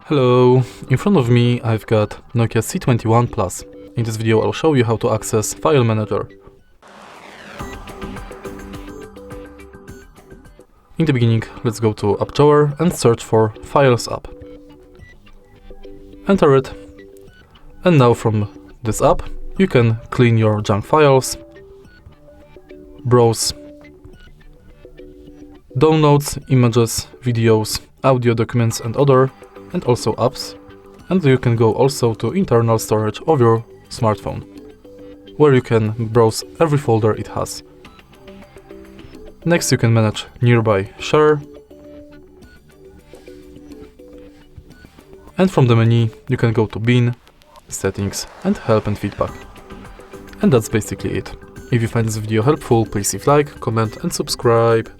Hello, in front of me I've got Nokia C21 Plus. In this video I'll show you how to access File Manager. In the beginning, let's go to App Drawer and search for Files app. Enter it, and now from this app you can clean your junk files, browse downloads, images, videos, audio documents and other, and also apps, and you can go also to internal storage of your smartphone, where you can browse every folder it has. Next you can manage nearby share, and from the menu you can go to bin, settings and help and feedback. And that's basically it. If you find this video helpful, please leave like, comment and subscribe.